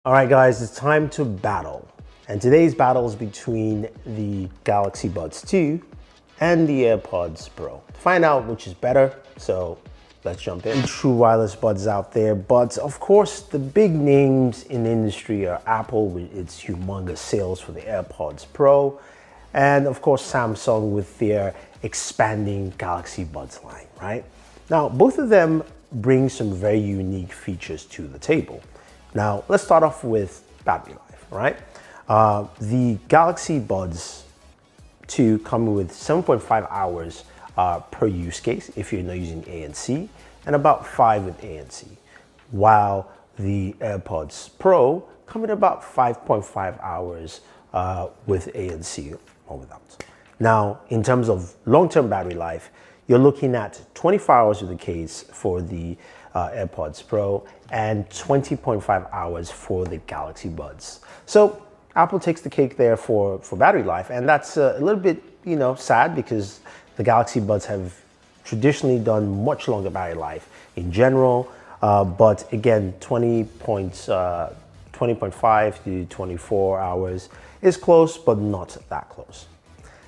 All right, guys, it's time to battle. And today's battle is between the Galaxy Buds 2 and the AirPods Pro. To find out which is better, so let's jump in. True wireless buds out there, but of course, the big names in the industry are Apple with its humongous sales for the AirPods Pro, and of course, Samsung with their expanding Galaxy Buds line, right? Now, both of them bring some very unique features to the table. Now, let's start off with battery life, right? The Galaxy Buds 2 come with 7.5 hours per use case if you're not using ANC, and about 5 with ANC, while the AirPods Pro come in about 5.5 hours with ANC or without. Now, in terms of long-term battery life, you're looking at 24 hours with the case for the AirPods Pro and 20.5 hours for the Galaxy Buds. So Apple takes the cake there for battery life, and that's a little bit, sad because the Galaxy Buds have traditionally done much longer battery life in general, but again, 20.5 to 24 hours is close, but not that close.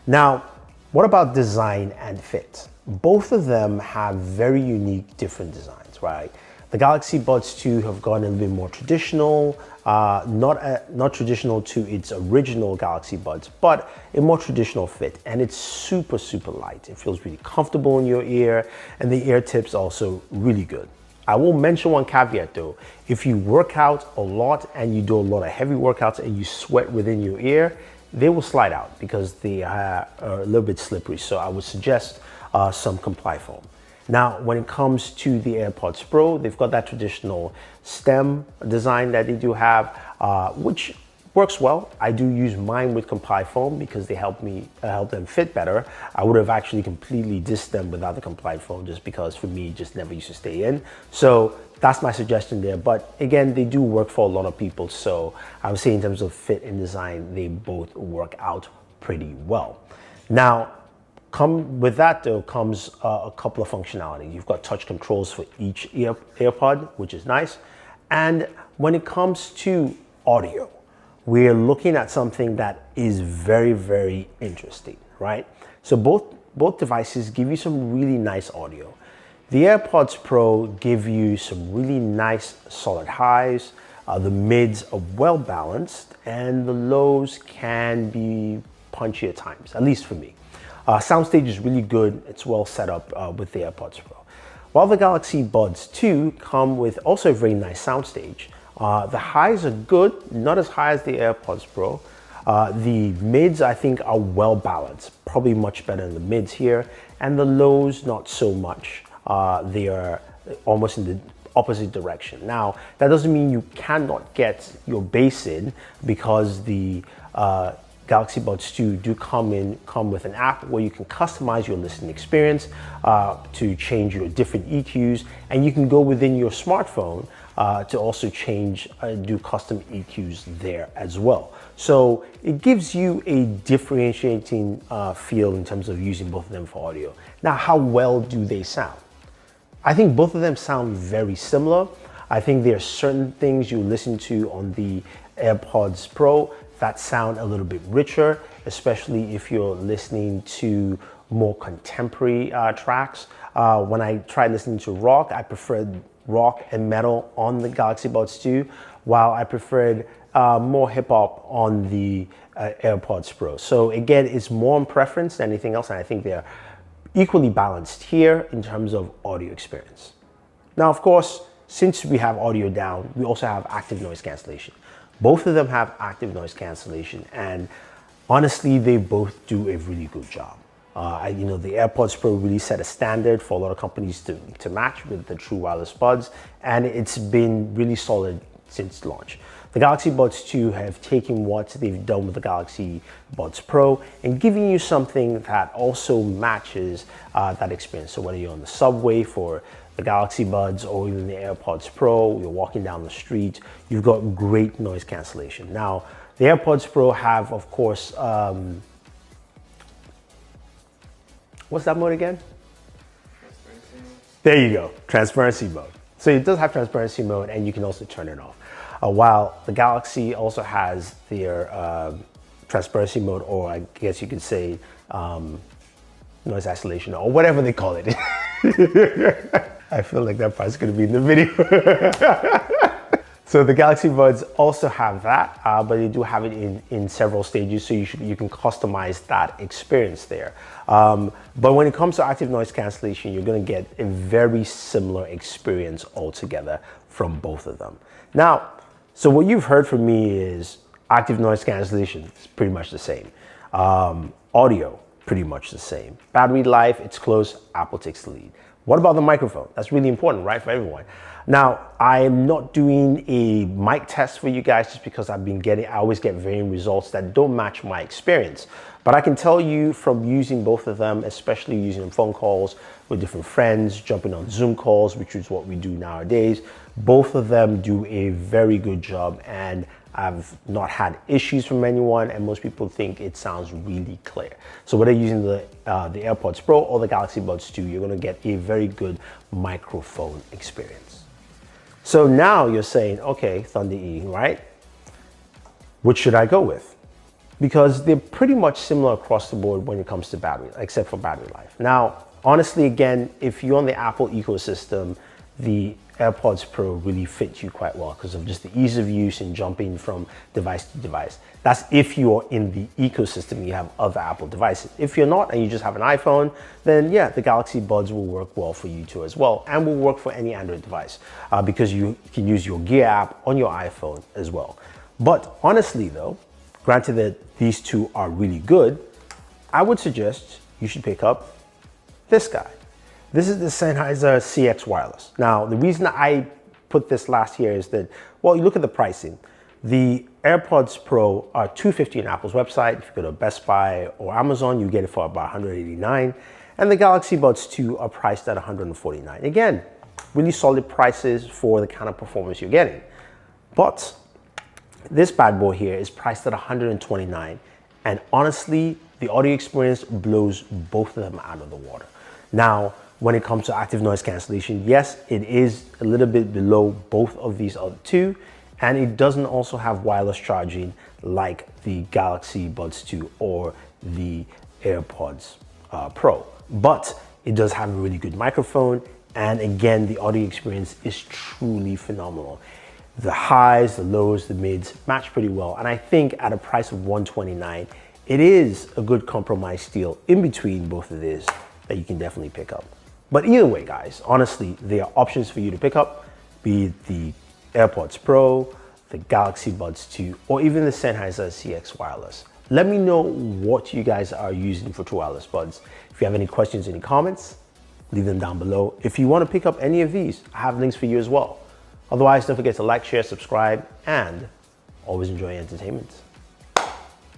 Now, what about design and fit? Both of them have very unique, different designs, right? The Galaxy Buds 2 have gone a little bit more traditional, not traditional to its original Galaxy Buds, but a more traditional fit. And it's super, super light. It feels really comfortable in your ear, and the ear tips also really good. I will mention one caveat though. If you work out a lot and you do a lot of heavy workouts and you sweat within your ear, they will slide out because they are a little bit slippery. So I would suggest some Comply foam. Now, when it comes to the AirPods Pro, they've got that traditional stem design that they do have, which works well. I do use mine with Comply foam because they help them fit better. I would have actually completely dissed them without the Comply foam just because for me, it just never used to stay in. So that's my suggestion there. But again, they do work for a lot of people. So I would say in terms of fit and design, they both work out pretty well. Now, with that though comes a couple of functionality. You've got touch controls for each AirPod, which is nice. And when it comes to audio, we're looking at something that is very, very interesting, right? So both devices give you some really nice audio. The AirPods Pro give you some really nice solid highs. The mids are well balanced, and the lows can be punchy at times, at least for me. Soundstage is really good. It's well set up with the AirPods Pro. While the Galaxy Buds 2 come with also a very nice soundstage, the highs are good, not as high as the AirPods Pro. The mids, I think, are well balanced, probably much better than the mids here, and the lows, not so much. They are almost in the opposite direction. Now, that doesn't mean you cannot get your bass in because the Galaxy Buds 2 do come with an app where you can customize your listening experience to change your different EQs, and you can go within your smartphone to also do custom EQs there as well. So it gives you a differentiating feel in terms of using both of them for audio. Now, how well do they sound? I think both of them sound very similar. I think there are certain things you listen to on the AirPods Pro that sound a little bit richer, especially if you're listening to more contemporary tracks. When I tried listening to rock, I preferred rock and metal on the Galaxy Buds 2, while I preferred more hip hop on the AirPods Pro. So again, it's more on preference than anything else, and I think they're equally balanced here in terms of audio experience. Now, of course, since we have audio down, we also have active noise cancellation. Both of them have active noise cancellation, and honestly, they both do a really good job. The AirPods Pro really set a standard for a lot of companies to match with the true wireless buds, and it's been really solid since launch. The Galaxy Buds 2 have taken what they've done with the Galaxy Buds Pro and giving you something that also matches that experience. So whether you're on the subway for the Galaxy Buds or even the AirPods Pro, you're walking down the street, you've got great noise cancellation. Now, the AirPods Pro have, of course, what's that mode again? Transparency. There you go, transparency mode. So it does have transparency mode, and you can also turn it off. while the Galaxy also has their transparency mode, or I guess you could say noise isolation, or whatever they call it. I feel like that part's gonna be in the video. So the Galaxy Buds also have that, but they do have it in several stages, so you can customize that experience there. But when it comes to active noise cancellation, you're gonna get a very similar experience altogether from both of them. Now, so what you've heard from me is active noise cancellation is pretty much the same. Audio, pretty much the same. Battery life, it's close, Apple takes the lead. What about the microphone? That's really important, right, for everyone. Now, I am not doing a mic test for you guys just because I always get varying results that don't match my experience. But I can tell you from using both of them, especially using phone calls with different friends, jumping on Zoom calls, which is what we do nowadays, both of them do a very good job, and I've not had issues from anyone, and most people think it sounds really clear. So whether using the AirPods Pro or the Galaxy Buds 2, you're gonna get a very good microphone experience. So now you're saying, okay, Thunder E, right? Which should I go with? Because they're pretty much similar across the board when it comes to battery, except for battery life. Now, honestly, again, if you're on the Apple ecosystem, the AirPods Pro really fits you quite well because of just the ease of use and jumping from device to device. That's if you're in the ecosystem, you have other Apple devices. If you're not and you just have an iPhone, then yeah, the Galaxy Buds will work well for you too as well, and will work for any Android device because you can use your Gear app on your iPhone as well. But honestly though, granted that these two are really good, I would suggest you should pick up this guy. This is the Sennheiser CX Wireless. Now, the reason I put this last here is that, well, you look at the pricing. The AirPods Pro are $250 on Apple's website. If you go to Best Buy or Amazon, you get it for about $189. And the Galaxy Buds 2 are priced at $149. Again, really solid prices for the kind of performance you're getting. But this bad boy here is priced at $129. And honestly, the audio experience blows both of them out of the water. Now, when it comes to active noise cancellation, yes, it is a little bit below both of these other two, and it doesn't also have wireless charging like the Galaxy Buds 2 or the AirPods Pro. But it does have a really good microphone, and again, the audio experience is truly phenomenal. The highs, the lows, the mids match pretty well, and I think at a price of $129, it is a good compromise deal in between both of these that you can definitely pick up. But either way, guys, honestly, there are options for you to pick up, be it the AirPods Pro, the Galaxy Buds 2, or even the Sennheiser CX Wireless. Let me know what you guys are using for true wireless buds. If you have any questions, any comments, leave them down below. If you want to pick up any of these, I have links for you as well. Otherwise, don't forget to like, share, subscribe, and always enjoy entertainment.